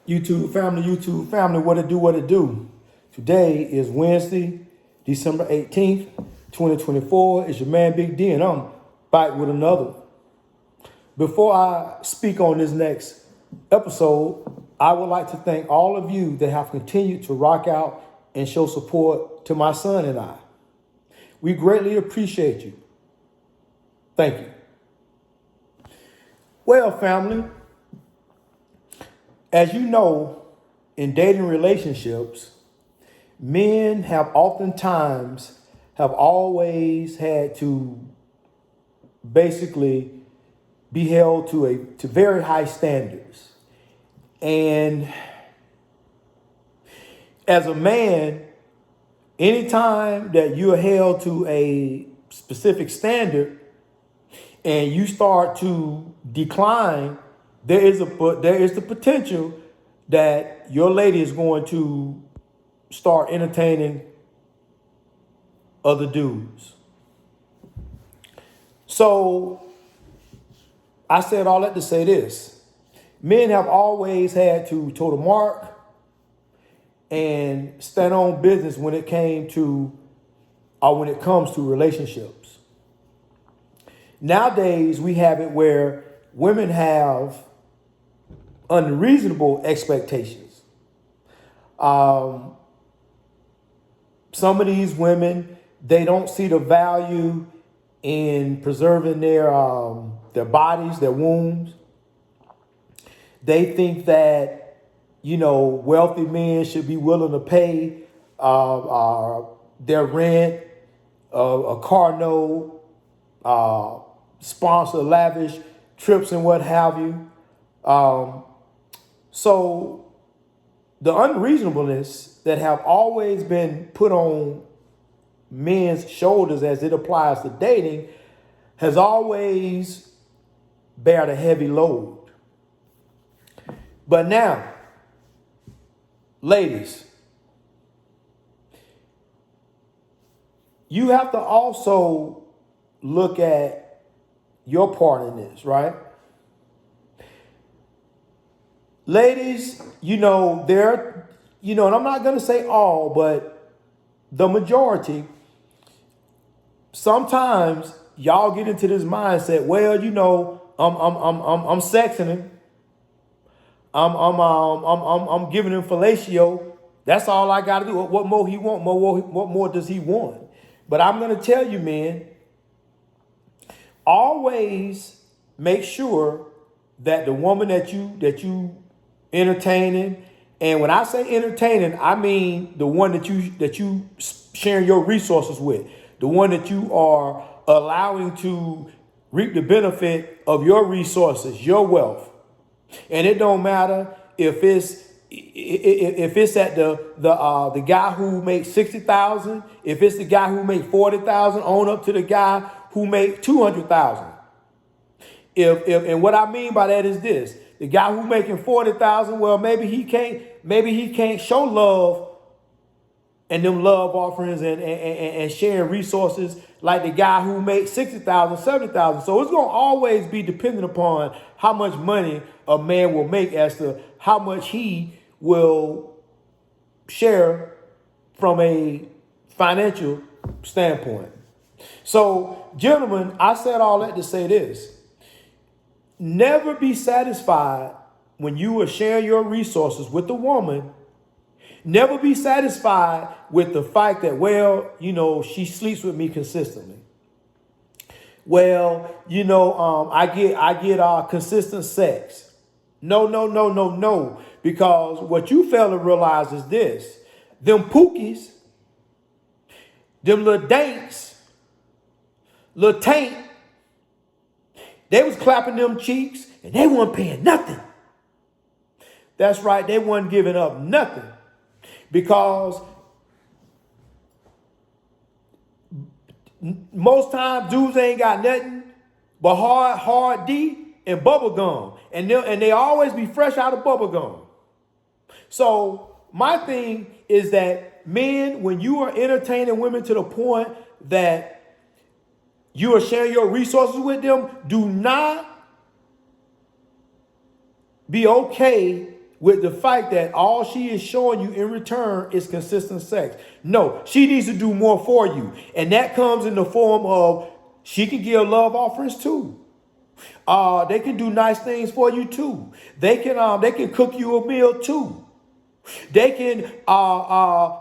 YouTube family, what it do, what it do. Today is Wednesday, December 18th, 2024. It's your man Big D, and I'm back with another one. Before I speak on this next episode, I would like to thank all of you that have continued to rock out and show support to my son and I. We greatly appreciate you. Thank you. Well, family, as you know, in dating relationships, men have always had to basically be held to very high standards. And as a man, anytime that you are held to a specific standard and you start to decline, there is the potential that your lady is going to start entertaining other dudes. So I said all that to say this. Men have always had to toe the mark and stand on business when it comes to relationships. Nowadays, we have it where women have unreasonable expectations. Some of these women, they don't see the value in preserving their bodies, their wombs. They think that, wealthy men should be willing to pay their rent, a car note, sponsor lavish trips and what have you. So the unreasonableness that have always been put on men's shoulders as it applies to dating has always bared a heavy load. But now, ladies, you have to also look at your part in this, right? Ladies, and I'm not going to say all, but the majority, sometimes y'all get into this mindset, well, I'm sexing him. I'm giving him fellatio. That's all I got to do. What more he want? What more does he want? But I'm going to tell you, man, always make sure that the woman that you entertaining, and when I say entertaining, I mean the one that you sharing your resources with, the one that you are allowing to reap the benefit of your resources, your wealth. And it don't matter if it's at the guy who makes 60,000, if it's the guy who makes 40,000, on up to the guy who makes 200,000. And what I mean by that is this: the guy who making 40,000, well, maybe he can't show love and them love offerings and sharing resources like the guy who makes 60,000, 70,000. So it's going to always be dependent upon how much money a man will make as to how much he will share from a financial standpoint. So, gentlemen, I said all that to say this. Never be satisfied when you are sharing your resources with a woman. Never be satisfied with the fact that, well, she sleeps with me consistently. Well, I get consistent sex. No. Because what you fail to realize is this: them pookies, them little danks, little taint, they was clapping them cheeks and they weren't paying nothing. That's right, they weren't giving up nothing. Because most times dudes ain't got nothing but hard D and bubble gum. And they always be fresh out of bubble gum. So my thing is that men, when you are entertaining women to the point that you are sharing your resources with them, do not be okay with the fact that all she is showing you in return is consistent sex. No, she needs to do more for you. And that comes in the form of she can give love offerings too. They can do nice things for you too. They can cook you a meal too. They can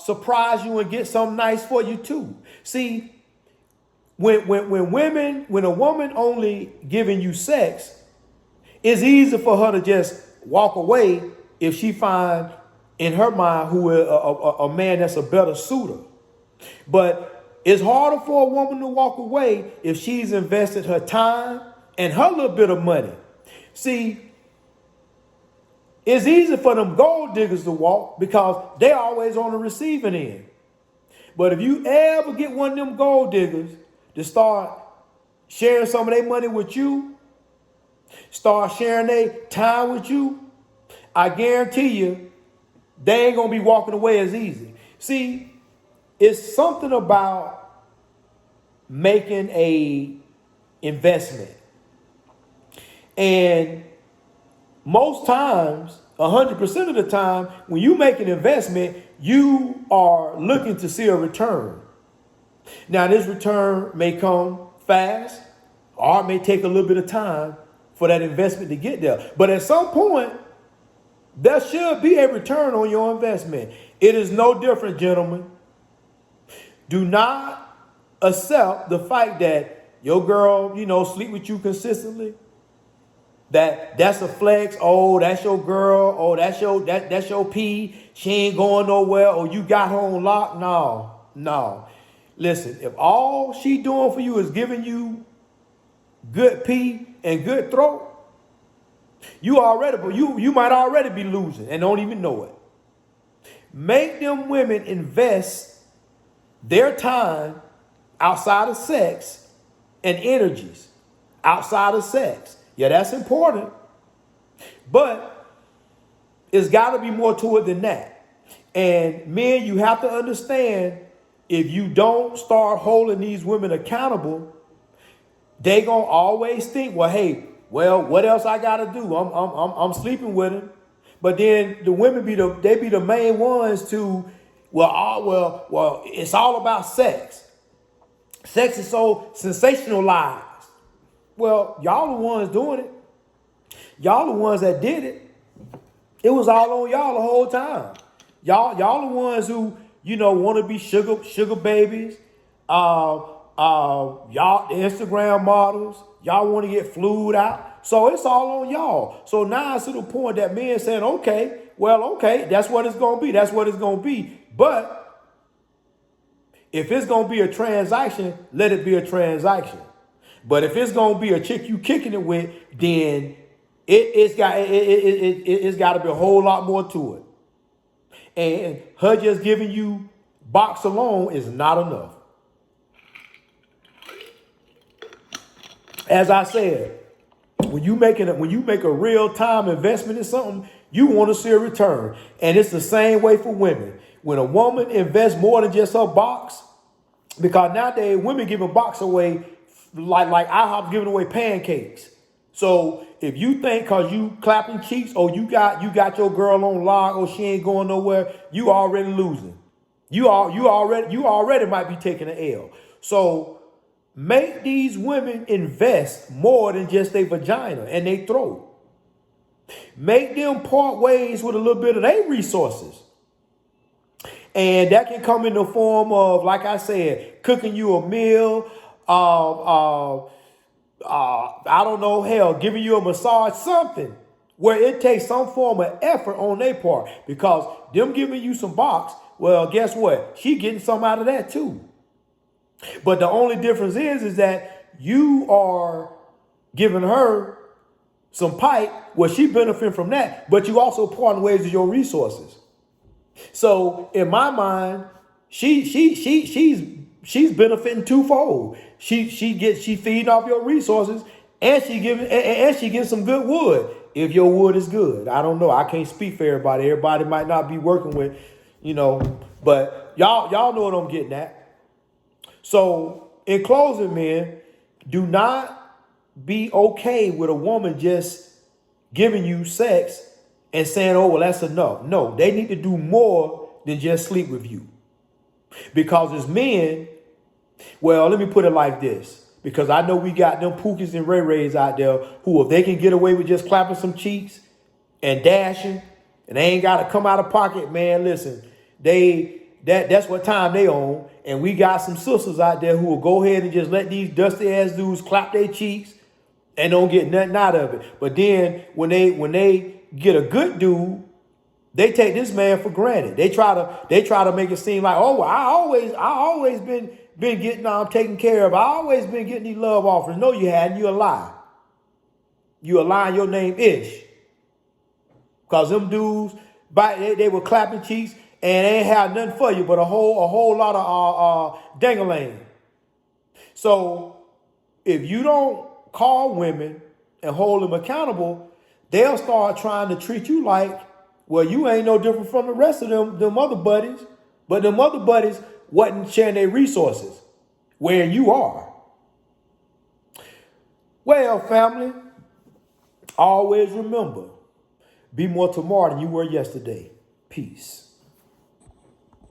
surprise you and get something nice for you too. See, when a woman only giving you sex, it's easy for her to just walk away if she find in her mind who is a man that's a better suitor. But it's harder for a woman to walk away if she's invested her time and her little bit of money. See, it's easy for them gold diggers to walk because they're always on the receiving end. But if you ever get one of them gold diggers to start sharing some of their money with you, start sharing their time with you, I guarantee you, they ain't gonna be walking away as easy. See, it's something about making a investment. And most times, 100% of the time, when you make an investment, you are looking to see a return. Now, this return may come fast, or it may take a little bit of time for that investment to get there. But at some point, there should be a return on your investment. It is no different, gentlemen. Do not accept the fact that your girl, sleep with you consistently. That's a flex. Oh, that's your girl. Oh, that's your P. She ain't going nowhere. Oh, you got her on lock. No. Listen, if all she doing for you is giving you good P and good throat, you might already be losing and don't even know it. Make them women invest their time outside of sex and energies outside of sex. Yeah, that's important. But it's got to be more to it than that. And men, you have to understand, if you don't start holding these women accountable, they gonna always think, well, what else I gotta do? I'm sleeping with him. But then the women be the main ones to, it's all about sex. Sex is so sensationalized. Well, y'all the ones doing it. Y'all the ones that did it. It was all on y'all the whole time. Y'all the ones who, want to be sugar babies. Y'all the Instagram models. Y'all want to get flued out. So it's all on y'all. So now it's to the point that men saying, okay, that's what it's going to be. That's what it's going to be. But if it's going to be a transaction, let it be a transaction. But if it's going to be a chick you kicking it with, then it's got to be a whole lot more to it. And her just giving you box alone is not enough. As I said, when you make a real time investment in something, you want to see a return. And it's the same way for women. When a woman invests more than just her box, because nowadays women giving box away like IHOP's giving away pancakes. So if you think because you clapping cheeks or you got your girl on lock or she ain't going nowhere, you already losing. You already might be taking an L. So make these women invest more than just their vagina and their throat. Make them part ways with a little bit of their resources. And that can come in the form of, like I said, cooking you a meal, I don't know, giving you a massage, something where it takes some form of effort on their part. Because them giving you some box, well, guess what? She getting some out of that too. But the only difference is that you are giving her some pipe where she benefiting from that, but you also parting ways with your resources. So in my mind, she's benefiting twofold. She feeding off your resources, and she getting some good wood. If your wood is good, I don't know. I can't speak for everybody. Everybody might not be working with, but y'all know what I'm getting at. So in closing, men, do not be okay with a woman just giving you sex and saying, oh, well, that's enough. No, they need to do more than just sleep with you. Because as men, well, let me put it like this. Because I know we got them Pookies and Ray Rays out there who, if they can get away with just clapping some cheeks and dashing, and they ain't got to come out of pocket, man, listen, that's what time they on. And we got some sisters out there who will go ahead and just let these dusty ass dudes clap their cheeks and don't get nothing out of it. But then when they get a good dude, they take this man for granted. They try to make it seem like, oh, I always been getting taken care of. I always been getting these love offers. No, you hadn't. You a lie. You a lie. Your name Ish. Cause them dudes, they were clapping cheeks and they ain't had nothing for you but a whole lot of dang-a-lang. So if you don't call women and hold them accountable, they'll start trying to treat you like, well, you ain't no different from the rest of them other buddies. But them other buddies wasn't sharing their resources where you are. Well, family, always remember, be more tomorrow than you were yesterday. Peace.